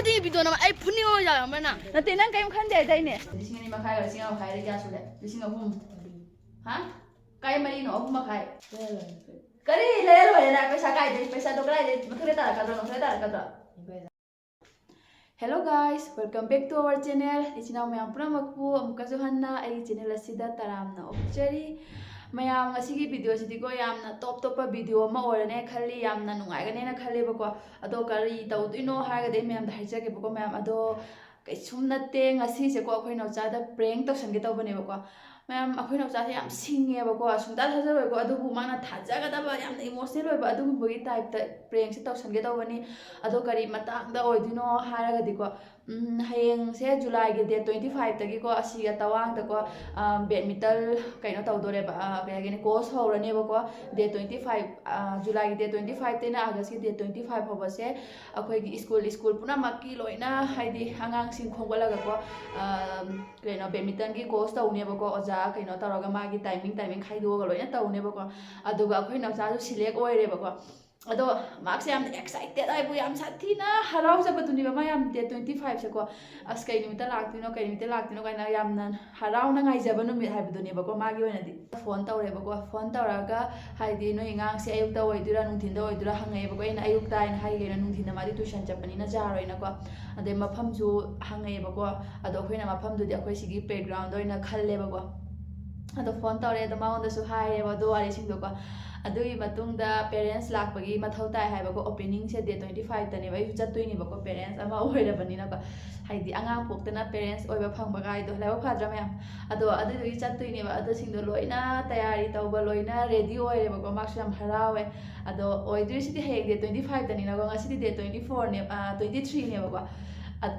ꯈꯨꯗꯤꯡꯒꯤ ꯕꯤꯗꯤꯑꯣ ꯅꯝꯕ ꯑꯩ ꯐꯨꯅꯤꯡꯕ ꯌꯥꯔꯝꯕ꯭ꯔꯥ ꯅꯪ ꯅꯠꯇꯦ ꯅꯪ ꯀꯔꯤꯝ ꯈꯟꯗꯦ ꯑꯩꯗꯩꯅꯦ 2,250 ꯀꯌꯥ ꯁꯨꯔꯦ 3,000 ꯍꯥ ꯀꯥꯏ ꯃꯔꯤꯅꯣ 3,500 ꯀꯔꯤ ꯂꯩꯔꯣꯏꯅ ꯄꯩꯁꯥ ꯀꯥꯏꯗꯩ ꯄꯩꯁꯥꯗꯣ ꯀꯗꯥꯏꯗꯩ ꯃꯊꯛꯇ ꯇꯥꯔꯛꯀꯗ꯭ꯔꯣ ꯃꯊꯛꯇ ꯇꯥꯔꯛꯀꯗ꯭ꯔꯣ Hello guys, welcome back to our channel. Ichinaw mayam punamakpu amukasu hanna ai channel asida taramna okchari. Mayam ngasigi video sidiko yamna top video ama orane khalli yamna nungaigane na khalle bako ado kari tawduino haragade mayam da haijage bako mayam ado kaisum natte ngasi se ko akhoi naucha da prank tawsange tawbane bako mayam akhoi naucha se yam singe bako sungda thajaroi ko adubu mana thajagadaba yamna emotional oiba adubu bogi type ta prank se tawsange tawbani ado kari matangda oiduino haragade ko hayeng se July ge date 25 tagi ko asiga tawang ta ko badminton kaino tawdore ba kayagene course horane ba ko date 25 July ge date 25 tena August ge date 25 hoba se akhoi gi school puna makki loina haidi angang sing khongwala ga ko kaino badminton gi course tawne ba ko oja kaino taraga magi timing khaido ga loina tawne ba ko aduga akhoi na cha ju select oire ba ko ado marks yam excited ai bu yam sathina harau jabaduni ba yam de 25 se ko as kai nimita laktino kaina yam nan harau na ngai jabanu mi haibaduni ba ko magi oina di phone tawre ba ko phone tawraga haidi no ingang se ayuk ta oidura nungthin da oidura hangai ba ko ina ayuk ta ina hai geina nungthin da mari tuition chapani na jaroi na ko ade mafam ju hangai ba ko ado khoina mafam du di akhoi sigi playground oina khalle ba ko ado phone tawre da maonda su hai ba do ari sing do ko adui matungda parents lakpagi mathau tai haiba ko opening se day 25 tane bai chatui ni ba ko parents ama oira bani na ba haidi angang poktana parents oiba phangba gai do lawa phadra mayam ado adui chatui ni ba ado sing do loina tayari tawba loina ready oire ba ko maksam harawe ado oidri siti heg day 25 tane na ko ngasi day 24 ne 23 ne ba ko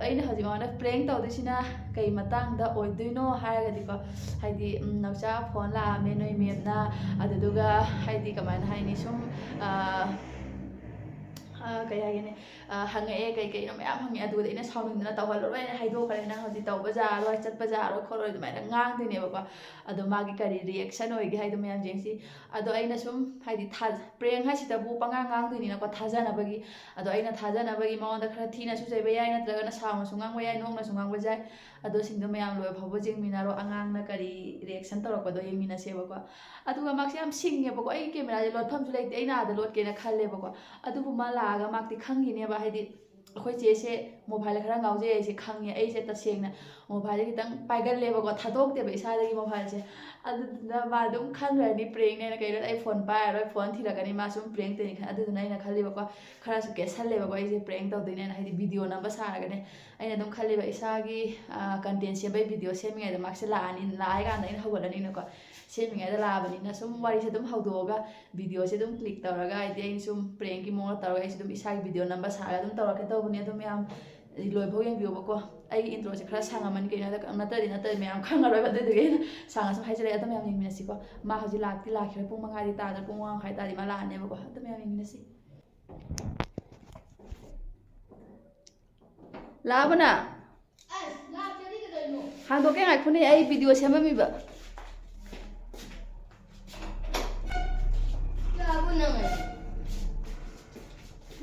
aina haji mana prank tawdisina kai matang da oiduino haragadi ko haidi naucha phone la me noi memna aduduga haidi kamana haini sum kaya gene hangae kai no mayam hangi adu ina sauningna tawhal roi haido kare na haji tawba ja roi chatba ja roi khoroi mai na ngang dine ba ko adu magi kari reaction oi gi haido mayam jengsi adu aina sum haidi prank ha sita bu pangang ngang dine na ko thajana bagi adu aina thajana bagi maonda khara thina su jai ba yai na traga na saung sungang ba yai nong na sungang ba jai adu singdo mayam loi phabu jengmina ro angang na kari reaction torok ko do yemina se ba ko adu ga maksi am singe ba ko ai camera je lot pham su leite aina da lot ke na khalle ba ko adu bu mala ga makti khangi ne ba haidi akhoi che se mobile khara ngauje ai se khangi ai se ta sengna mobile kitang paigal le ba ko thadok te ba isa da gi mobile se adu da ba dum khangra ni prank ne na kai ai phone pa roi phone thila kani ma sum prank te ni khan adu na ina khalli ba ko khara su ke salle ba ko ai se prank taw dine na haidi video na ba sa ga ne aina dum khalli ba isa gi content se bai video se mi ga da mak se la ani la ai ga na ina hawala ni na ko se mi ga da la ba ni na sum wari se dum hawdoga video se dum click tawraga ai de sum prank gi mo tawraga ai se dum isa gi video number sa ga dum tawra ke taw bani dum yam loi bho yang bio ba ko ai intro se khara sanga man ke na da na ta me am khanga roi ba de de sanga sum haijale adam yam ni si ko ma haji lakti lakhire pung manga di ta da pung wang khai ta di ma la ne ba ko adam yam ni si labana la cheri ke doino hang do ke ngai khuni ai video sema mi ba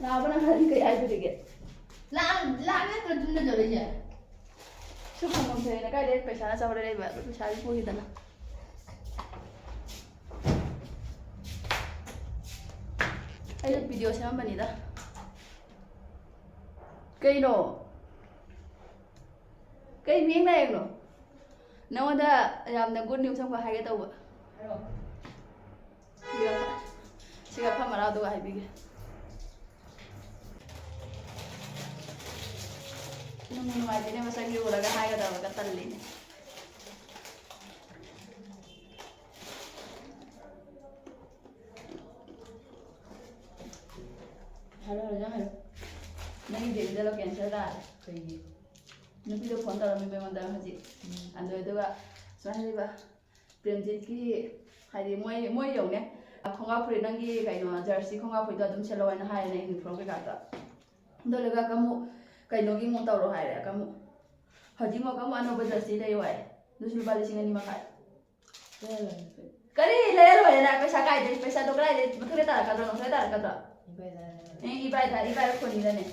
labana hari kai ai bi ge la me tra dunna jore ja su khangam se na kai de paisa na chawre re ba paisa ri pui dana ai video sema bani da kai no kai miếng này no nó da làm na good news không có hai cái tàu ạ siga pha mara do hai bige nung mai tene masa gi ora ga hai ga da ga talli ne hello ja hello nang de de lo cancel da kai nupi do phone tara mi be manda haji ando do ga so hai ba premjit ki hai moi yong ne khonga phuri nangi kaino jersey khonga phuri da dum selo na hai na uniform ke ka ta do lega kamu kaino gi mo tawro hai ra kamu haji mo kamu ano ba jersey dai wai du sul bali singa ni ma kai kari le lo na paisa kai de paisa do kai de mathre ta ka do no ta ka do ibai ko ni da ne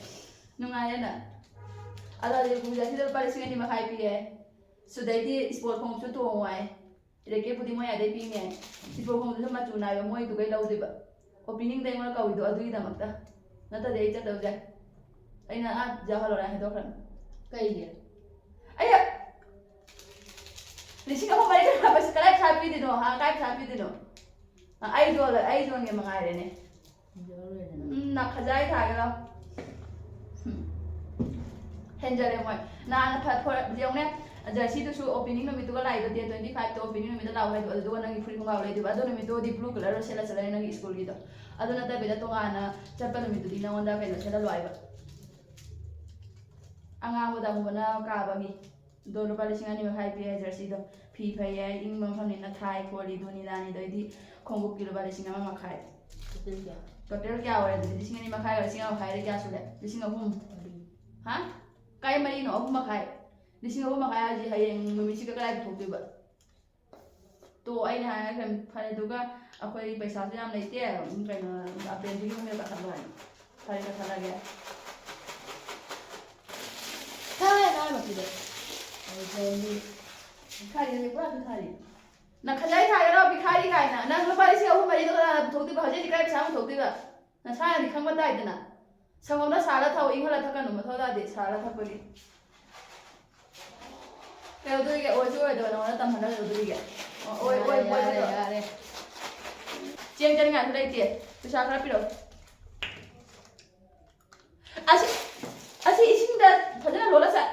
nungai na ꯑꯗꯨꯗꯤ ꯄꯨꯖꯥꯁꯤꯗ ꯂꯨꯄꯥ 2,200 ꯄꯤꯌꯦ ꯁꯨꯗꯩꯗꯤ sport ꯈꯣꯡꯎꯞꯁꯨ ꯇꯣꯡꯉꯣꯏ ꯔꯦꯀꯦꯠꯄꯨꯗꯤ ꯃꯣꯏ ꯑꯗꯩ ꯄꯤꯅꯦ sport ꯈꯣꯡꯎꯞꯁꯨ ꯃꯆꯨ ꯅꯥꯏꯕ ꯃꯣꯏꯗꯨꯒꯩ ꯂꯧꯗꯣꯏꯕ ꯑꯣꯄꯤꯅꯤꯡꯗ ꯑꯩꯉꯣꯟꯗ ꯀꯧꯏꯗꯣ ꯑꯗꯨꯒꯤꯗꯃꯛꯇ ꯅꯠꯇ꯭ꯔꯗꯤ ꯑꯩ ꯆꯠꯇꯕꯁꯦ ꯑꯩꯅ ꯖꯋꯥꯍꯔꯂꯥꯜ ꯍꯥꯏꯗꯣꯛꯈ꯭ꯔꯕꯅꯤ ꯀꯩꯒꯤ ꯑꯩ 3,300 ꯍꯥꯏꯕꯁꯤ ꯀꯗꯥꯏ ꯄꯩꯁꯥ ꯄꯤꯗꯣꯏꯅꯣ ꯀꯥꯏ ꯄꯩꯁꯥ ꯄꯤꯗꯣꯏꯅꯣ ꯑꯩ ꯖꯣꯟꯒꯤ ꯃꯉꯥꯏꯔꯦꯅꯦ ꯈꯖꯥꯏ ꯊꯥꯒꯦ ꯂꯥꯎ ꯍꯦꯟꯖꯔꯦ ꯃꯣꯏ ꯅꯍꯥꯟ ꯌꯦꯡꯉꯨꯅꯦ ꯖꯔꯁꯤꯗꯨꯁꯨ ꯑꯣꯄꯦꯅꯤꯡ ꯅꯨꯃꯤꯠꯇꯨꯒ ꯂꯥꯛꯏꯗꯣ ꯗꯦꯠ 25ꯇ ꯑꯣꯄꯦꯅꯤꯡ ꯅꯨꯃꯤꯠꯇ ꯂꯥꯛꯑꯣ ꯍꯥꯏꯗꯣ ꯑꯗꯨꯗꯨꯒ ꯅꯪꯒꯤ ꯐꯨꯔꯤꯠ ꯈꯣꯡꯒ꯭ꯔꯥꯎ ꯂꯩꯗꯣꯏꯕ ꯑꯗꯨ ꯅꯨꯃꯤꯠꯇꯨꯗꯤ ꯕ꯭ꯂꯨ ꯀꯂꯔꯗꯣ ꯁꯦꯠꯂ ꯆꯠꯂꯅꯤ ꯅꯪꯒꯤ ꯁ꯭ꯀꯨꯜꯒꯤꯗꯣ ꯑꯗꯨ ꯅꯠꯇꯕꯤꯗ ꯇꯣꯉꯥꯟꯅ ꯆꯠꯄ ꯅꯨꯃꯤꯠꯇꯨꯗꯤ ꯅꯪꯉꯣꯟꯗ ꯀꯩꯅꯣ ꯁꯦꯠꯍꯜꯂꯣ ꯍꯥꯏꯕ ꯑꯉꯥꯡꯕꯗ ꯑꯃꯨꯕꯅ ꯀꯥꯕꯒꯤ ꯑꯗꯣ ꯂꯨꯄꯥ 2,200 ꯄꯤꯌꯦ ꯖꯔꯁꯤꯗꯣ ꯐꯤ ꯐꯩꯌꯦ ꯏꯪꯕ ꯃꯐꯝꯅꯤꯅ ꯊꯥꯏ ꯈꯣꯠꯂꯤ ꯗꯨꯅꯤ ꯗꯥꯅꯤꯗꯣ ꯑꯩꯗꯤ ꯈꯣꯡꯎꯞꯀꯤ ꯂꯨꯄꯥ 1,500 ꯇꯣꯇꯦꯜ ꯀꯌꯥ ꯑꯣꯏꯔꯦ ꯑꯗꯨꯗꯤ 2,200 1,500 ꯀꯌꯥ ꯁꯨꯔꯦ 3,000 ꯍꯥ ꯀꯥꯏ ꯃꯔꯤꯅꯣ 3,500 3,300 ꯍꯥꯏꯁꯤ ꯍꯌꯦꯡ ꯅꯨꯃꯤꯠꯁꯤꯒ ꯀꯗꯥꯏ ꯄꯨꯊꯣꯛꯇꯣꯏꯕ ꯇꯣ ꯑꯩꯅ ꯍꯥꯏꯔꯒ ꯐꯔꯦ ꯑꯗꯨꯒ ꯑꯩꯈꯣꯏ ꯄꯩꯁꯥꯁꯨ ꯌꯥꯝ ꯂꯩꯇꯦ ꯀꯩꯅꯣ ꯑꯄ꯭ꯔꯦꯟꯁꯤꯒꯤ ꯃꯃꯤꯡ ꯀꯠꯊꯠꯂꯣ ꯍꯥꯏ ꯐꯔꯦ ꯀꯠꯊꯠꯂꯒꯦ ꯈꯥꯔꯤ ꯄꯨꯔꯥ ꯈꯥꯔꯤ ꯅꯪ ꯈꯖꯥꯏ ꯊꯥꯒꯦꯔꯣ ꯕꯤꯈꯥꯔꯤ ꯀꯥꯏꯅ ꯅꯪ ꯂꯨꯄꯥ 3,300 ꯄꯨꯊꯣꯛꯇꯣꯏꯕ ꯍꯧꯖꯤꯛꯇꯤ ꯀꯥꯏ ꯄꯩꯁꯥ ꯄꯨꯊꯣꯛꯇꯣꯏꯕ ꯅꯁꯥꯅꯗꯤ ꯈꯪꯕ ꯇꯥꯏꯗꯅ ꯁꯪꯒꯣꯝꯗ ꯁꯥꯔ ꯊꯛꯎ ꯏꯪꯍꯜꯂ ꯊꯛꯀꯅꯨ ꯃꯊꯧ ꯇꯥꯗꯦ ꯁꯥꯔ ꯊꯛꯄꯒꯤ ꯀꯩꯗꯧꯗꯣꯔꯤꯒꯦ ꯑꯣꯏꯁꯨ ꯑꯣꯏꯗꯕ ꯅꯉꯣꯟꯗ ꯇꯝꯍꯜꯂ ꯀꯩꯗꯧꯗꯣꯔꯤꯒꯦ ꯌꯥꯔꯦ ꯆꯦꯡ ꯆꯠꯅꯤꯡꯉꯥꯏꯁꯨ ꯂꯩꯇꯦ ꯄꯩꯁꯥ ꯈꯔ ꯄꯤꯔꯛꯎ ꯑꯁꯤ ꯏꯁꯤꯡꯗ ꯐꯖꯅ ꯂꯣꯜꯂ ꯆꯠ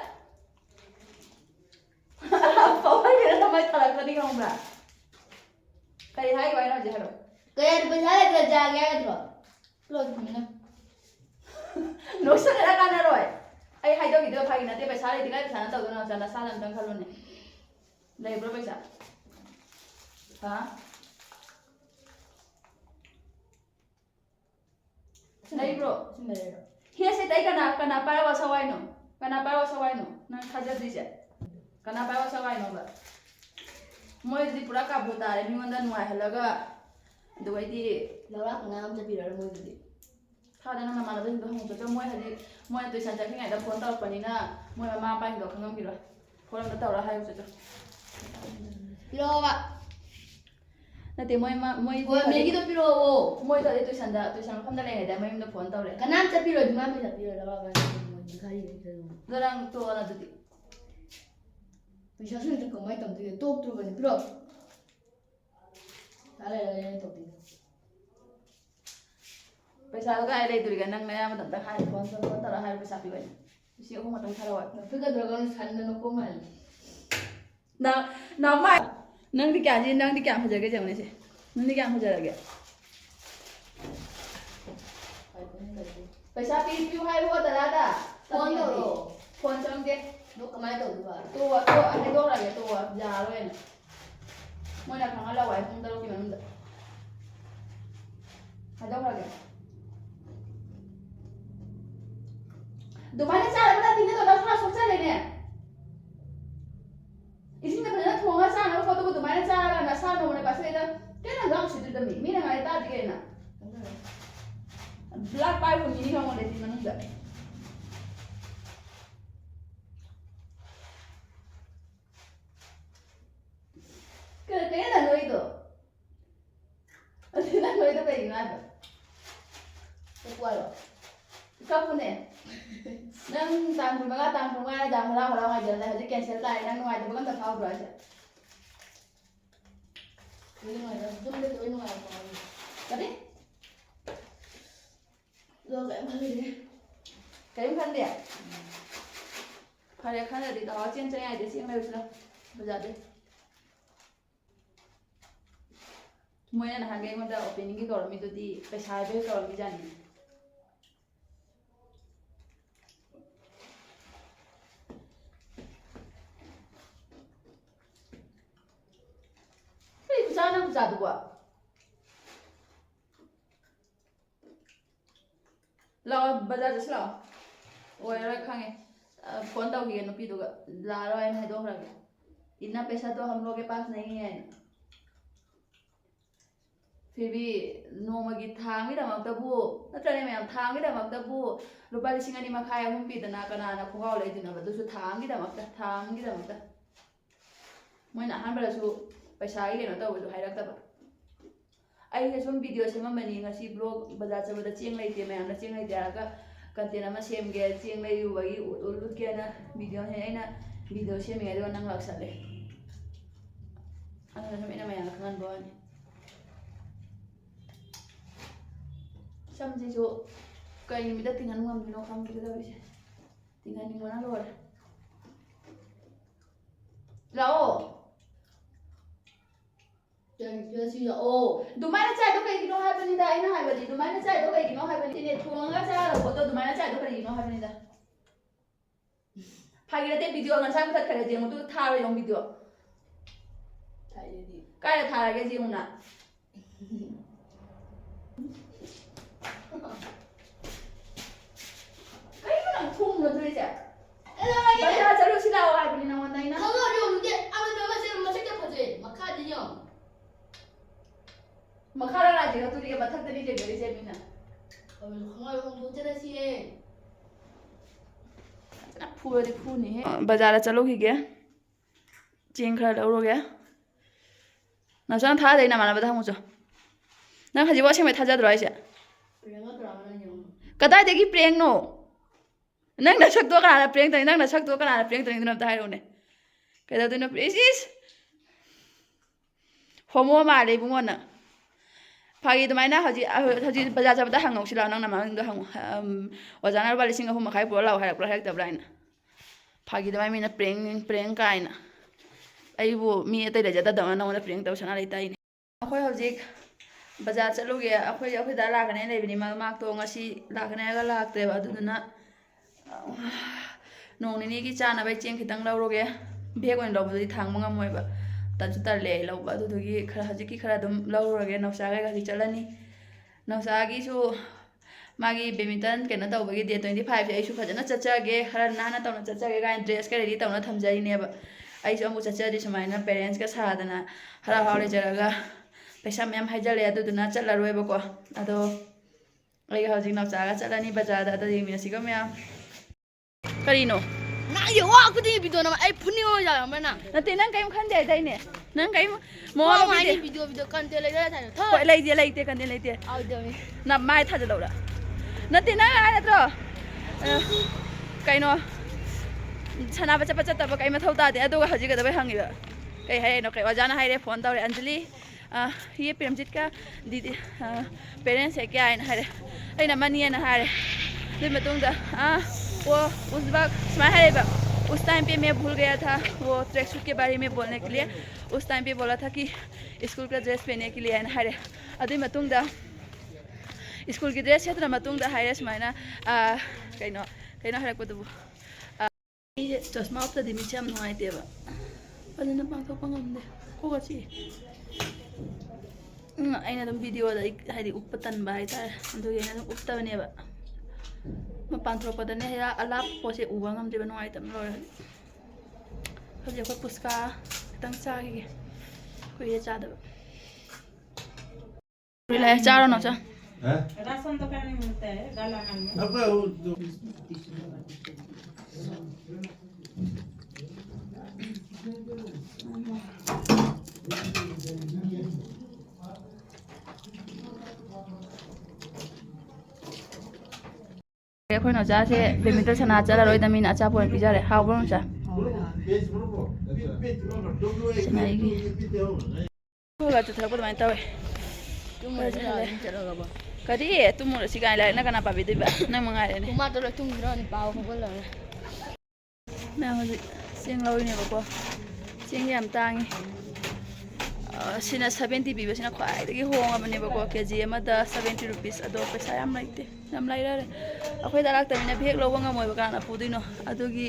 ꯄꯋꯥꯔ ꯀꯃꯥꯏꯅ ꯊꯥꯔꯛꯄꯅꯤ ꯈꯪꯕ꯭ꯔꯥ ꯀꯔꯤ ꯍꯥꯏꯌꯨ ꯍꯥꯏꯅꯣ ꯍꯧꯖꯤꯛ ꯍꯥꯏꯔꯣ ꯀꯌꯥ ꯄꯩꯁꯥ ꯂꯩꯇ꯭ꯔ ꯆꯥꯒꯦ ꯍꯥꯏꯒꯗ꯭ꯔꯣ ꯅꯣꯛꯁꯟꯅꯔ ꯀꯥꯟꯅꯔꯣꯏ ꯑꯩ ꯍꯥꯏꯗꯣꯛꯈꯤꯗꯕ ꯐꯥꯒꯤ ꯅꯠꯇꯦ ꯄꯩꯁꯥ ꯂꯩꯇꯦ ꯀꯥꯏ ꯄꯩꯁꯥꯅ ꯇꯧꯗꯣꯏꯅꯣ ꯅꯁꯥꯅ ꯑꯝꯇꯪ ꯈꯜꯂꯨꯅꯦ ꯂꯩꯕ꯭ꯔꯣ ꯄꯩꯁꯥ ꯍꯥ ꯂꯩꯕ꯭ꯔꯣ ꯍꯦꯁꯦ ꯑꯩ ꯀꯅꯥ ꯄꯥꯏꯔꯒ ꯁꯋꯥꯏꯅꯣ ꯀꯅꯥ ꯄꯥꯏꯔꯒ ꯁꯋꯥꯏꯅꯣ ꯅꯪ ꯊꯥꯖꯗ꯭ꯔꯤꯁꯦ ꯀꯅꯥ ꯄꯥꯏꯔꯒ ꯁꯋꯥꯏꯅꯣꯕ ꯃꯣꯏꯗꯤ ꯄꯨꯔꯥ ꯀꯥꯕꯨ ꯇꯥꯔꯦ ꯃꯤꯉꯣꯟꯗ ꯅꯨꯡꯉꯥꯏꯍꯜꯂꯒ ꯑꯗꯨꯒꯩꯗꯤ ꯂꯧꯔꯥꯛ ꯀꯅꯥ ꯑꯝ ꯆꯠꯄꯤꯔꯔꯣꯏ ꯃꯣꯏꯗꯨꯗꯤ ꯊꯥꯗ ꯅꯪ ꯅꯃꯥꯟꯅꯕꯁꯤꯡꯗꯣ ꯍꯪꯉꯛꯄꯗꯣ ꯃꯣꯏ ꯍꯧꯖꯤꯛ ꯃꯣꯏꯅ ꯇꯨꯏꯁꯟ ꯆꯠꯈ꯭ꯔꯤꯉꯩꯗ ꯐꯣꯟ ꯇꯧꯔꯛꯄꯅꯤꯅ ꯃꯣꯏ ꯃꯃꯥ ꯃꯄꯥꯁꯤꯡꯗꯣ ꯈꯪꯉꯝꯈꯤꯔꯣꯏ ꯐꯣꯟ ꯑꯝꯇ ꯇꯧꯔ ꯍꯥꯏꯌꯨ ꯆꯠꯇꯣ ꯄꯤꯔꯛꯑꯣꯕ ꯅꯠꯇꯦ ꯃꯣꯏ ꯍꯣꯏ ꯃꯦꯒꯤꯗꯣ ꯄꯤꯔꯛꯑꯣ ꯃꯣꯏꯗꯣ ꯑꯗꯩ ꯇꯨꯏꯁꯟ ꯃꯐꯝꯗ ꯂꯩꯔꯤꯉꯩꯗ ꯃꯌꯨꯝꯗ ꯐꯣꯟ ꯇꯧꯔꯦ ꯀꯅꯥꯝ ꯆꯠꯄꯤꯔꯣꯏ ꯑꯗꯨꯃꯥꯏꯅ ꯄꯩꯁꯥ ꯄꯤꯔꯣꯏ ꯂꯧꯔꯥꯛ ꯑꯗꯣ ꯅꯪ ꯇꯣꯛꯑꯣꯅ ꯑꯗꯨꯗꯤ ꯄꯩꯁꯥꯁꯨ ꯂꯩꯇ꯭ꯔ ꯀꯃꯥꯏꯅ ꯇꯧꯗꯣꯏꯒꯦ ꯇꯣꯛꯇ꯭ꯔꯨꯕꯅꯤ ꯄꯤꯔꯛꯑꯣ ꯄꯩꯁꯥ ꯂꯩꯔ ꯇꯧꯗꯣꯏꯅꯦ ꯄꯩꯁꯥꯗꯣ ꯀꯥꯏ ꯂꯩꯗꯣꯔꯤꯒꯦ ꯅꯪ ꯑꯌꯥꯝꯕꯗ ꯑꯝꯇ ꯍꯥꯏ ꯐꯣꯟ ꯇꯧꯔ ꯍꯥꯏꯔ ꯄꯩꯁꯥ ꯄꯤꯕꯅꯤ 3,000 ꯈꯛꯇꯪ ꯊꯥꯔꯛꯑꯣ ꯐꯤꯒꯗ꯭ꯔꯒ ꯁꯟꯗꯅ ꯀꯣꯃꯜ ꯅꯃꯥꯏ ꯅꯪꯗꯤ ꯀꯌꯥꯝ ꯐꯖꯒꯦ ꯌꯦꯡꯉꯨꯅꯦꯁꯦ ꯅꯪꯗꯤ ꯀꯌꯥꯝ ꯐꯖꯔꯒꯦ ꯄꯩꯁꯥ ꯄꯤꯌꯨ ꯍꯥꯏꯕꯣ ꯗꯗꯥꯗ ꯐꯣꯟ ꯇꯧꯔꯣ ꯐꯣꯟ ꯆꯪꯗꯦ ꯑꯗꯣ ꯀꯃꯥꯏꯅ ꯇꯧꯗꯣꯏꯕ ꯍꯥꯏꯗꯣꯛꯈ꯭ꯔꯒꯦ ꯌꯥꯔꯣꯏꯅ ꯃꯣꯏꯅ ꯈꯪꯍꯜꯂꯛꯑꯣ ꯍꯥꯏ ꯄꯨꯡ 6ꯀꯤ ꯃꯅꯨꯡꯗ ꯍꯥꯏꯗꯣꯛꯈ꯭ꯔꯒꯦ ꯑꯗꯨꯃꯥꯏꯅ ꯆꯥꯔꯕ ꯅꯠꯇꯦꯅꯦ ꯅꯁꯥ ꯁꯣꯛꯆꯜꯂꯦꯅꯦ ꯏꯁꯤꯡꯗ ꯐꯖꯅ ꯊꯣꯡꯉꯒ ꯆꯥꯅꯕ ꯄꯣꯠꯇꯨꯕꯨ ꯑꯗꯨꯃꯥꯏꯅ ꯆꯥꯔꯒ ꯅꯁꯥ ꯅꯣꯡꯃꯅ ꯄꯥꯁꯤꯜꯂꯦꯗ ꯀꯩꯅꯣ ꯌꯥꯝ ꯁꯤꯠꯇ꯭ꯔꯤꯗ ꯃꯤꯅ ꯉꯥꯏ ꯇꯥꯗꯦ ꯀꯩꯅ ꯕ꯭ꯂꯥꯛ ꯄꯥꯏ ꯍꯨꯟꯈꯤꯅꯤ ꯅꯣꯡꯃ ꯂꯩꯇꯦ ꯃꯅꯨꯡꯗ ꯀꯩꯅꯣ ꯅꯣꯏꯗꯣ ꯑꯗꯨ ꯅꯪ ꯅꯣꯏꯗꯣ ꯀꯩꯒꯤꯅꯣ ꯍꯥꯏꯕ ꯀꯣꯛꯋꯥꯏꯔꯣ ꯀꯞꯄꯨꯅꯦ ꯅꯪ ꯇꯥꯡ 15 ꯇꯥꯡ 15 ꯗ ꯍꯔꯥꯎ ꯉꯥꯏꯖꯜꯂꯦ ꯍꯧꯖꯤꯛ ꯀꯦꯟꯁꯦꯜ ꯇꯥꯔꯦ ꯅꯪ ꯅꯨꯡꯉꯥꯏꯇꯕꯒ ꯑꯝꯇ ꯐꯥꯎꯗ꯭ꯔꯣ ꯍꯥꯏꯁꯦ ꯂꯣꯏ ꯅꯨꯡꯉꯥꯏꯔꯣ ꯌꯨꯝꯗ ꯂꯣꯏ ꯅꯨꯡꯉꯥꯏꯔꯣ ꯀꯔꯤ ꯑꯗꯣ ꯀꯩꯝ ꯈꯜꯂꯨꯗꯦ ꯀꯔꯤꯝ ꯈꯟꯗꯦ ꯐꯔꯦ ꯈꯟꯗ꯭ꯔꯗꯤ ꯇꯧꯔ ꯆꯦꯡ ꯆꯪꯉꯥꯏꯗꯤ ꯆꯦꯡ ꯂꯩꯔꯨꯁꯤꯔ ꯕꯖꯥꯔꯗꯩ ꯃꯣꯏꯅ ꯅꯍꯥꯟꯒꯩ ꯑꯩꯉꯣꯟꯗ ꯑꯣꯄꯦꯅꯤꯡꯒꯤ ꯀꯧꯔꯝꯃꯤꯗꯨꯗꯤ ꯄꯩꯁꯥ ꯍꯥꯏꯕꯒꯤ ꯀꯧꯔꯝꯃꯤꯖꯥꯠꯅꯤ ꯀꯔꯤ ꯈꯨꯆꯥ ꯅꯪ ꯈꯨꯆꯥꯗꯨꯕꯣ ꯂꯥꯛꯑꯣ ꯕꯖꯥꯔ ꯆꯠꯁꯤ ꯂꯥꯛꯑꯣ ꯑꯣꯏꯔꯔꯣꯏ ꯈꯪꯉꯦ ꯐꯣन तौखिए नुपीदुगा लारो आइन हाइदोखरागे इतना पैसा तो हम लोग के पास नहीं है ꯐꯤꯕꯤ ꯅꯣꯡꯃꯒꯤ ꯊꯥꯡꯒꯤꯗꯃꯛꯇꯕꯨ ꯅꯠꯇ꯭ꯔꯒꯅ ꯃꯌꯥꯝ ꯊꯥꯡꯒꯤꯗꯃꯛꯇꯕꯨ ꯂꯨꯄꯥ 2,500 ꯄꯤꯗꯅ ꯀꯅꯥꯅ ꯈꯣꯡꯒ꯭ꯔꯥꯎ ꯂꯩꯗꯣꯏꯅꯣꯕ ꯑꯗꯨꯁꯨ ꯊꯥꯡꯒꯤꯗꯃꯛꯇ ꯃꯣꯏꯅ ꯑꯍꯥꯟꯕꯗꯁꯨ ꯄꯩꯁꯥꯒꯤ ꯀꯩꯅꯣ ꯇꯧꯕꯁꯨ ꯍꯥꯏꯔꯛꯇꯕ ꯑꯩꯅ ꯁꯨꯝ ꯚꯤꯗꯤꯑꯣ ꯁꯦꯝꯃꯝꯕꯅꯤ ꯉꯁꯤ ꯕ꯭ꯂꯣꯛ ꯕꯖꯥꯔ ꯆꯠꯄꯗ ꯆꯦꯡ ꯂꯩꯇꯦ ꯃꯌꯥꯝꯅ ꯆꯦꯡ ꯂꯩꯇꯦ ꯍꯥꯏꯔꯒ ꯀꯟꯇꯦꯟ ꯑꯃ ꯁꯦꯝꯒꯦ ꯆꯦꯡ ꯂꯩꯔꯨꯕꯒꯤ ꯎꯠꯀꯦꯅ ꯚꯤꯗꯤꯑꯣꯅꯦ ꯑꯩꯅ ꯚꯤꯗꯤꯑꯣ ꯁꯦꯝꯃꯤꯉꯩ ꯑꯗꯨꯒ ꯅꯪ ꯂꯥꯛꯁꯜꯂꯦ ꯑꯗꯨꯅ ꯁꯨꯝ ꯑꯩꯅ ꯃꯌꯥꯝꯅ ꯈꯪꯍꯟꯕ ꯋꯥꯅꯤ ꯁꯝꯁꯤꯁꯨ ꯀꯩ ꯅꯨꯃꯤꯠꯇ ꯇꯤꯡꯍꯟ ꯉꯝꯗꯣꯏꯅꯣ ꯈꯪꯗꯦ ꯇꯧꯔꯤꯁꯦ ꯇꯤꯡꯍꯟꯅꯤꯡꯕꯅ ꯂꯣꯏꯔꯦ ꯂꯥꯛꯑꯣ ꯑꯗꯨꯃꯥꯏꯅ ꯆꯥꯏꯗꯣ ꯀꯩꯒꯤꯅꯣ ꯍꯥꯏꯕꯅꯤꯗ ꯑꯩꯅ ꯍꯥꯏꯕꯗꯤ ꯑꯗꯨꯃꯥꯏꯅ ꯆꯥꯏꯗꯣ ꯀꯩꯒꯤꯅꯣ ꯍꯥꯏꯕꯅꯤ ꯊꯣꯡꯉꯒ ꯆꯥꯔꯒ ꯄꯣꯠꯇꯣ ꯑꯗꯨꯃꯥꯏꯅ ꯆꯥꯏꯗꯣ ꯀꯩꯒꯤꯅꯣ ꯍꯥꯏꯕꯅꯤꯗ ꯐꯥꯒꯤ ꯅꯠꯇꯦ ꯚꯤꯗꯤꯑꯣ ꯉꯁꯥꯏ ꯃꯨꯊꯠꯈ꯭ꯔꯦ ꯌꯦꯡꯉꯨ ꯊꯥꯔꯣ ꯌꯦꯡꯉꯨ ꯚꯤꯗꯤꯑꯣ ꯀꯥꯏꯗ ꯊꯥꯔꯒꯦ ꯌꯦꯡꯉꯨꯅ ꯀꯩꯅꯣ ꯅꯪ ꯊꯣꯡꯅꯗꯣꯏꯁꯦ ꯕꯖꯥꯔ ꯆꯠꯂꯨꯁꯤ ꯂꯥꯛꯑꯣ ꯍꯥꯏꯕꯅꯤ ꯅꯉꯣꯟꯗ ꯑꯩꯅ ꯃꯈꯥꯗ ꯂꯥꯛꯑꯦ ꯇꯨꯔꯤꯒ ꯃꯊꯛꯇꯅꯤ ꯌꯦꯡꯗꯣꯏꯁꯦ ꯃꯤꯅ ꯐꯨꯔꯗꯤ ꯐꯨꯅꯤꯍꯦ ꯕꯖꯥꯔꯗ ꯆꯠꯂꯨꯈꯤꯒꯦ ꯆꯦꯡ ꯈꯔ ꯂꯧꯔꯨꯒꯦ ꯅꯪꯁꯨ ꯅꯪ ꯊꯥꯗꯩ ꯅꯃꯥꯟꯅꯕꯗ ꯍꯪꯉꯨꯆꯣ ꯅꯪ ꯍꯧꯖꯤꯛ ꯑꯁꯦꯡꯕꯩ ꯊꯥꯖꯗ꯭ꯔꯣ ꯑꯩꯁꯦ ꯀꯗꯥꯏꯗꯒꯤ ꯄ꯭ꯔꯦꯡꯅꯣ ꯅꯪ ꯅꯁꯛꯇꯣ ꯀꯅꯥꯅ ꯄ꯭ꯔꯦꯡ ꯇꯧꯅꯤ ꯅꯪ ꯅꯁꯛꯇꯣ ꯀꯅꯥꯅ ꯄ꯭ꯔꯦꯡ ꯇꯧꯅꯤꯡꯗꯣꯏꯅꯣ ꯑꯝꯇ ꯍꯥꯏꯔꯛꯎꯅꯦ ꯀꯩꯗꯧꯗꯣꯏꯅꯣ ꯏꯁ ꯍꯣꯃꯣ ꯃꯥꯜꯂꯦ ꯏꯕꯨꯡꯉꯣ ꯅꯪ ꯐꯥꯒꯤ ꯑꯗꯨꯃꯥꯏꯅ ꯍꯧꯖꯤꯛ ꯕꯖꯥꯔ ꯆꯠꯄꯗ ꯍꯪꯉꯧꯁꯤ ꯂꯥꯛꯑꯣ ꯅꯪꯅ ꯃꯃꯤꯡꯗꯣ ꯍꯪꯉꯣ ꯑꯣꯖꯥꯅ ꯂꯨꯄꯥ 3,500 ꯄꯨꯔ ꯂꯥꯛꯑꯣ ꯍꯥꯏꯔꯛꯄ꯭ꯔꯥ ꯍꯥꯏꯔꯛꯇꯕ꯭ꯔꯥ ꯍꯥꯏꯅ ꯐꯥꯒꯤ ꯑꯗꯨꯃꯥꯏꯅ ꯃꯤꯅ ꯄ꯭ꯔꯦꯡ ꯀꯥꯏꯅ ꯑꯩꯕꯨ ꯃꯤ ꯑꯇꯩ ꯂꯩꯖꯗꯗꯧꯅ ꯅꯉꯣꯟꯗ ꯄ꯭ꯔꯦꯡ ꯇꯧ ꯁꯅꯥ ꯂꯩꯇꯥꯏꯅꯦ ꯑꯩꯈꯣꯏ ꯍꯧꯖꯤꯛ ꯕꯖꯥꯔ ꯆꯠꯂꯨꯒꯦ ꯑꯩꯈꯣꯏꯗ ꯂꯥꯛꯀꯅꯦꯅ ꯂꯩꯕꯅꯤ ꯃꯥꯛꯇꯣ ꯉꯁꯤ ꯂꯥꯛꯀꯅꯤ ꯍꯥꯏꯔꯒ ꯂꯥꯛꯇ꯭ꯔꯦꯕ ꯑꯗꯨꯗꯨꯅ ꯅꯣꯡ ꯅꯤꯅꯤꯒꯤ ꯆꯥꯅꯕꯩ ꯆꯦꯡ ꯈꯤꯇꯪ ꯂꯧꯔꯨꯒꯦ ꯕꯦꯒ ꯑꯣꯏꯅ ꯂꯧꯕꯗꯨꯗꯤ ꯊꯥꯡꯕ ꯉꯝꯃꯣꯏꯕ ꯇꯟꯁꯨ ꯇꯜꯂꯦ ꯑꯩ ꯂꯧꯕ ꯑꯗꯨꯗꯨꯒꯤ ꯍꯧꯖꯤꯛꯀꯤ ꯈꯔ ꯑꯗꯨꯝ ꯂꯧꯔꯨꯔꯒꯦ ꯅꯥꯎꯆꯥꯒ ꯍꯧꯖꯤꯛ ꯆꯠꯂꯅꯤ ꯅꯥꯎꯆꯥꯒꯤꯁꯨ ꯃꯥꯒꯤ ꯕꯦꯗꯃꯤꯟꯇꯟ ꯀꯩꯅꯣ ꯇꯧꯕꯒꯤ ꯗꯦꯠ 25ꯁꯦ ꯑꯩꯁꯨ ꯐꯖꯅ ꯆꯠꯆꯒꯦ ꯈꯔ ꯅꯥꯟꯅ ꯇꯧꯅ ꯆꯠꯆꯒꯦ ꯀꯥꯏꯅ ꯗ꯭ꯔꯦꯁꯀ ꯔꯦꯗꯤ ꯇꯧꯅ ꯊꯝꯖꯔꯤꯅꯦꯕ ꯑꯩꯁꯨ ꯑꯃꯨꯛ ꯆꯠꯆꯔꯗꯤ ꯁꯨꯃꯥꯏꯅ ꯄꯦꯔꯦꯟꯁꯀ ꯁꯥꯗꯅ ꯍꯔꯥꯎ ꯂꯩꯖꯔꯒ ꯄꯩꯁꯥ ꯃꯌꯥꯝ ꯍꯥꯏꯖꯜꯂꯦ ꯑꯗꯨꯗꯨꯅ ꯆꯠꯂꯔꯣꯏꯕꯀꯣ ꯑꯗꯣ ꯑꯩꯒ ꯍꯧꯖꯤꯛ ꯅꯥꯎꯆꯥꯒ ꯆꯠꯂꯅꯤ ꯕꯖꯥꯔꯗ ꯑꯗꯣ ꯌꯦꯡꯃꯤꯟꯅꯁꯤꯀꯣ ꯃꯌꯥꯝ ꯀꯔꯤꯅꯣ ꯅꯠꯇꯦ ꯅꯪ ꯀꯔꯤꯝ ꯈꯟꯗꯦ ꯍꯥꯏꯗꯥꯏꯅꯦ ꯅꯪ ꯀꯔꯤꯝ ꯃꯋꯥ ꯂꯩꯇꯦ ꯀꯟꯗꯦ ꯂꯩꯇꯦ ꯅ ꯃꯥꯏ ꯊꯥꯖꯜꯂꯧꯔꯥ ꯅꯠꯇꯦ ꯅꯪ ꯍꯥꯏ ꯅꯠꯇ꯭ꯔꯣ ꯀꯩꯅꯣ ꯁꯥꯟꯅꯕ ꯆꯠꯇꯕ ꯀꯩ ꯃꯊꯧ ꯇꯥꯗꯦ ꯑꯗꯨꯒ ꯍꯧꯖꯤꯛ ꯀꯩꯗꯧꯕꯩ ꯍꯪꯉꯤꯕ ꯀꯩ ꯍꯥꯏꯔꯤꯅꯣ ꯀꯩ ꯑꯣꯖꯥꯅ ꯍꯥꯏꯔꯦ ꯐꯣꯟ ꯇꯧꯔꯦ अंजलि ये प्रेमजीत का दीदी पेरेंट्स है क्या है हारे अना मनी हारे वो उस वक्त सुमाय उस टाइम पे मैं भूल गया था वो ट्रैक सूट के बारे में बोलने के लिए उस टाइम पे बोला था कि स्कूल का ड्रेस पहनने के लिए हारे स्कूल की ड्रेस सेत्र हारे सुमायना कहीं कहीं हारकपदुबु चश्मा उप्तदी मिसे याम नुंगाइतेबा अदुना पांथोकपा ngamde कोगाची अꯩꯅ ꯑꯗꯨꯝ ꯚꯤꯗꯤꯑꯣꯗ ꯍꯥꯏꯗꯤ ꯎꯞꯄ ꯇꯟꯕ ꯍꯥꯏꯇꯥꯔꯦ ꯑꯗꯨꯒꯤ ꯑꯩꯅ ꯑꯗꯨꯝ ꯎꯞꯇꯕꯅꯦꯕ ꯃꯄꯥꯟ ꯊꯣꯛꯄꯗꯅꯦ ꯑꯂꯥꯞꯄ ꯄꯣꯠꯁꯦ ꯎꯕ ꯉꯝꯗꯦꯕ ꯅꯨꯡꯉꯥꯏꯇꯕꯅ ꯂꯣꯏꯔꯦ ꯍꯧꯖꯤꯛ ꯑꯩꯈꯣꯏ ꯄꯨꯁꯀꯥ ꯈꯤꯇꯪ ꯆꯥꯈꯤꯒꯦ ꯀꯨꯏꯔꯦ ꯆꯥꯗꯕ चारो न राशन दुकान में मिलता है गाला ꯑꯩꯈꯣꯏ ꯅꯣꯆꯥꯁꯦ ꯕꯦꯗꯃꯤꯟꯇꯟ ꯁꯥꯟꯅ ꯆꯠꯂꯔꯣꯏꯗ ꯃꯤꯅ ꯑꯆꯥꯄꯣꯠ ꯑꯣꯏꯅ ꯄꯤꯖꯔꯦ ꯍꯥꯎꯕ꯭ꯔꯣ ꯅꯣꯆꯥ ꯁꯅꯥꯏꯒꯤ ꯍꯣꯏꯒ ꯆꯠꯊꯔꯛꯄ ꯑꯗꯨꯃꯥꯏꯅ ꯇꯧꯋꯦ ꯀꯔꯤ ꯇꯨꯝꯃꯨꯔꯁꯤ ꯀꯥꯏ ꯂꯥꯏꯔꯤꯛꯅ ꯀꯅꯥ ꯄꯥꯕꯤꯗꯣꯏꯕ ꯅꯪ ꯃꯉꯥꯏꯔꯦꯅꯦ ꯃꯌꯥꯝ ꯍꯧꯖꯤꯛ ꯆꯦꯡ ꯂꯧꯔꯤꯅꯦꯕꯀꯣ ꯆꯦꯡꯁꯦ ꯌꯥꯝ ꯇꯥꯡꯉꯤ ꯁꯤꯅ 70 ꯄꯤꯕꯁꯤꯅ ꯈ꯭ꯋꯥꯏꯗꯒꯤ ꯍꯣꯡꯉꯕꯅꯦꯕꯀꯣ केजी ꯑꯃꯗ 70 rupees ꯑꯗꯣ ꯄꯩꯁꯥ ꯌꯥꯝ ꯂꯩꯇꯦ ꯌꯥꯝ ꯂꯩꯔꯔꯦ ꯑꯩꯈꯣꯏꯗ ꯂꯥꯛꯇꯕꯅꯤꯅ ꯕꯦꯒ ꯂꯧꯕ ꯉꯝꯃꯣꯏꯕ ꯀꯅꯥ ꯄꯨꯗꯣꯏꯅꯣ ꯑꯗꯨꯒꯤ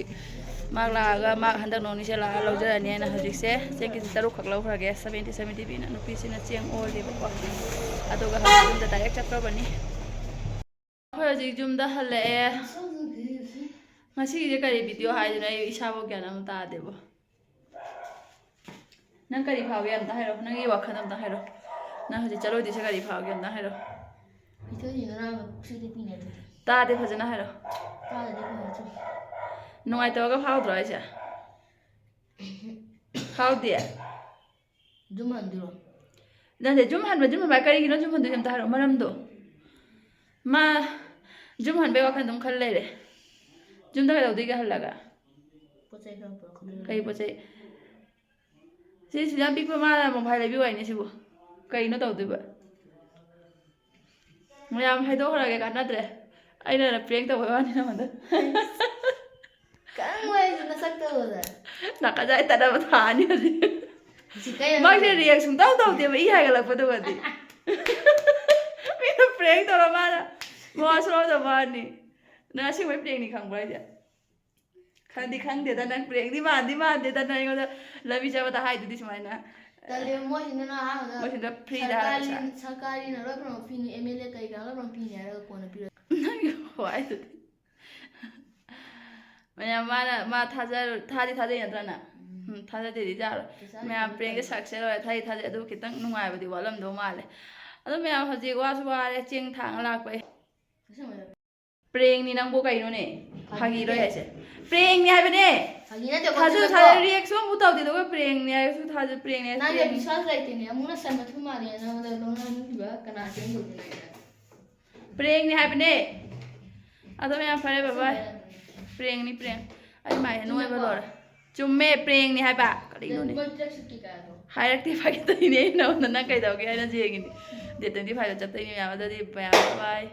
ꯃꯥꯛ ꯂꯥꯛꯑꯒ ꯃꯥꯛ ꯍꯟꯗꯛ ꯅꯣꯡꯅꯤꯁꯦ ꯂꯥꯛꯑꯒ ꯂꯧꯖꯔꯅꯤ ꯑꯩꯅ ꯍꯧꯖꯤꯛꯁꯦ ꯆꯦꯡ केजी 3 ꯈꯛ ꯂꯧꯈ꯭ꯔꯒꯦ 70 ꯄꯤꯅ ꯅꯨꯄꯤꯁꯤꯅ ꯆꯦꯡ ꯑꯣꯜꯂꯦꯕꯀꯣ ꯑꯗꯨꯒ ꯍꯧꯖꯤꯛ ꯌꯨꯝꯗ ꯗꯥꯏꯔꯦꯛ ꯆꯠꯈ꯭ꯔꯕꯅꯤ ꯑꯩꯈꯣꯏ ꯍꯧꯖꯤꯛ ꯌꯨꯝꯗ ꯍꯜꯂꯛꯑꯦ ꯉꯁꯤꯒꯤꯁꯦ ꯀꯔꯤ ꯚꯤꯗꯤꯑꯣ ꯍꯥꯏꯗꯣꯏꯅꯣ ꯑꯩ ꯏꯁꯥꯐꯥꯎ ꯒ꯭ꯌꯥꯟ ꯑꯃ ꯇꯥꯗꯦꯕ ꯅꯪ ꯀꯔꯤ ꯐꯥꯎꯒꯦ ꯑꯝꯇ ꯍꯥꯏꯔꯣ ꯅꯪꯒꯤ ꯋꯥꯈꯜ ꯑꯝꯇ ꯍꯥꯏꯔꯣ ꯅꯪ ꯍꯧꯖꯤꯛ ꯆꯠꯂꯣꯏꯗꯣꯏꯁꯦ ꯀꯔꯤ ꯐꯥꯎꯒꯦ ꯑꯝꯇ ꯍꯥꯏꯔꯛꯑꯣ ꯏꯊꯣꯏꯁꯤꯅ ꯅꯪ ꯁꯤꯗꯤ ꯄꯤꯅꯦ ꯇꯥꯗꯦ ꯐꯖꯅ ꯍꯥꯏꯔꯛꯑꯣ ꯇꯥꯗꯗꯤ ꯐꯪꯉꯁꯨ ꯅꯨꯡꯉꯥꯏꯇꯕꯒ ꯐꯥꯎꯗ꯭ꯔꯣ ꯑꯩꯁꯦ ꯐꯥꯎꯗꯦ ꯑꯗꯨꯝ ꯍꯟꯗꯣꯏꯔꯣ ꯅꯪꯁꯦ ꯖꯨꯝ ꯍꯟꯕ ꯀꯔꯤꯒꯤꯅꯣ ꯖꯨꯝ ꯍꯟꯗꯣꯏꯁꯦ ꯑꯝꯇ ꯍꯥꯏꯔꯛꯑꯣ ꯃꯔꯝꯗꯣ ꯃꯥ ꯖꯨꯝ ꯍꯟꯕꯩ ꯋꯥꯈꯜ ꯑꯗꯨꯝ ꯈꯜ ꯂꯩꯔꯦ ꯖꯨꯝꯗ ꯀꯩꯗꯧꯗꯣꯏꯒꯦ ꯍꯜꯂꯒ ꯄꯣꯠ ꯆꯩ ꯈꯔ ꯄꯨꯔꯛꯀꯅꯤ ꯀꯩ ꯄꯣꯠ ꯆꯩ ꯁꯤꯁꯨ ꯌꯥꯝ ꯄꯤꯛꯄ ꯃꯥꯅ ꯃꯣꯕꯥꯏꯜ ꯂꯩꯕꯤꯌꯨ ꯍꯥꯏꯅꯦ ꯁꯤꯕꯨ ꯀꯩꯅꯣ ꯇꯧꯗꯣꯏꯕ ꯃꯌꯥꯝ ꯍꯥꯏꯗꯣꯛꯈ꯭ꯔꯒꯦ ꯀꯥꯟꯅꯗ꯭ꯔꯦ ꯑꯩꯅ ꯄ꯭ꯔꯦꯡ ꯇꯧꯕꯩ ꯋꯥꯅꯤ ꯅꯉꯣꯟꯗ ꯀꯔꯝꯕ ꯅꯁꯛꯇꯧꯕꯗ ꯅꯥꯀꯖꯥꯏ ꯇꯠꯅꯕ ꯊꯥꯅꯤ ꯍꯧꯖꯤꯛ ꯁꯤ ꯀꯩ ꯃꯥꯁꯦ ꯔꯤꯌꯦꯛ ꯁꯨꯡꯇꯧ ꯇꯧꯗꯦꯕ ꯏ ꯍꯥꯏꯒꯠꯂꯛꯄꯗꯨꯒꯗꯤ ꯃꯤꯅ ꯄ꯭ꯔꯦꯡ ꯇꯧꯔ ꯃꯥꯅ ꯃꯋꯥ ꯁꯣꯔꯧꯗꯕ ꯋꯥꯅꯤ ꯅꯪ ꯑꯁꯦꯡꯕꯩ ꯄ꯭ꯔꯦꯡꯅꯤ ꯈꯪꯕ꯭ꯔꯥ ꯍꯥꯏꯁꯦ ꯈꯪꯗꯤ ꯈꯪꯗꯦꯗ ꯅꯪ ꯄ꯭ꯔꯦꯡꯗꯤ ꯃꯥꯟꯗꯦꯗ ꯅꯪ ꯑꯩꯉꯣꯟꯗ ꯂꯝꯕꯤ ꯆꯠꯄꯗ ꯍꯥꯏꯗꯨꯗꯤ ꯁꯨꯃꯥꯏꯅ ꯇꯜꯂꯦ ꯃꯣꯏꯁꯤꯅ ꯑꯍꯥꯟꯕꯗ ꯃꯣꯏꯁꯤꯗ ꯐ꯭ꯔꯤꯗ ꯍꯥꯏꯔꯒ ꯁꯔꯀꯥꯔꯤꯅ ꯂꯣꯏꯅꯃꯛ ꯄꯤꯅꯤ MLA ꯀꯩꯀꯥ ꯂꯣꯏꯅꯃꯛ ꯄꯤꯅꯤ ꯍꯥꯏꯔꯒ ꯀꯣꯟꯅ ꯄꯤꯔꯣ ꯅꯪꯒꯤ ꯍꯋꯥꯏꯗꯨꯗꯤ ꯃꯌꯥꯝ ꯃꯥ ꯊꯥꯗꯤ ꯊꯥꯖꯩ ꯅꯠꯇ꯭ꯔꯅ ꯊꯥꯖꯗꯦꯗꯤ ꯌꯥꯔꯣꯏ ꯃꯌꯥꯝ ꯄ꯭ꯔꯦꯡꯁꯦ ꯁꯛꯁꯦ ꯂꯣꯏꯔꯦ ꯊꯥꯖꯩ ꯑꯗꯨ ꯈꯤꯇꯪ ꯅꯨꯡꯉꯥꯏꯕꯗꯤ ꯋꯥꯠꯂꯝꯗꯧ ꯃꯥꯜꯂꯦ ꯑꯗꯣ ꯃꯌꯥꯝ ꯍꯧꯖꯤꯛ ꯋꯥꯁꯨ ꯋꯥꯔꯦ ꯆꯦꯡ ꯊꯥꯡꯉ ꯂꯥꯛꯄꯩ ꯄ꯭ꯔꯦꯡꯅꯤ ꯅꯪꯕꯨ ꯀꯩꯅꯣꯅꯦ ꯐꯥꯒꯤꯔꯣꯏ ꯍꯥꯏꯁꯦ ꯄ꯭ꯔꯦꯡꯅꯤ ꯍꯥꯏꯕꯅꯦ ꯐꯥꯒꯤ ꯅꯠꯇꯦ ꯊꯥꯖ ꯔꯤꯌꯦꯛꯁꯨ ꯑꯃꯨꯛ ꯇꯧꯗꯦ ꯑꯗꯨꯒ ꯄ꯭ꯔꯦꯡꯅꯤ ꯍꯥꯏꯔꯁꯨ ꯊꯥꯖ ꯄ꯭ꯔꯦꯡꯅꯤ ꯅꯪꯒ ꯕꯤꯁ꯭ꯋꯥꯁ ꯂꯩꯇꯦꯅꯦ ꯑꯃꯨꯛꯅ ꯁꯟ ꯃꯊꯨꯝ ꯃꯥꯜꯂꯦ ꯅꯪꯉꯣꯟꯗ ꯂꯧꯅꯈꯤꯕ ꯀꯅꯥ ꯆꯦꯟꯗꯧꯗꯣꯏꯅꯣ ꯄ꯭ꯔꯦꯡꯅꯤ ꯍꯥꯏꯕꯅꯦ ꯑꯗꯣ ꯃꯌꯥꯝ ꯐꯔꯦ ꯕꯕꯥꯏ ꯄ꯭ꯔꯦꯡꯅꯤ ꯑꯩ ꯃꯥꯏ ꯅꯣꯏꯕ ꯂꯣꯏꯔꯦ ꯆꯨꯝꯃꯦ ꯄ꯭ꯔꯦꯡꯅꯤ ꯍꯥꯏꯕ ꯀꯔꯤꯅꯣꯅꯦ ꯍꯥꯏꯔꯛꯇꯦ ꯐꯥꯒꯤꯇꯣꯏꯅꯦ ꯑꯩ ꯅꯉꯣꯟꯗ ꯅꯪ ꯀꯩꯗꯧꯒꯦ ꯍꯥꯏꯅ ꯌꯦꯡꯉꯤꯅꯤ ꯗꯦꯠ 25ꯗ ꯆꯠꯇꯣꯏꯅꯤ ꯃꯌꯥꯝ ꯑꯗꯨꯗꯤ ꯃꯌꯥꯝ ꯕꯥꯏ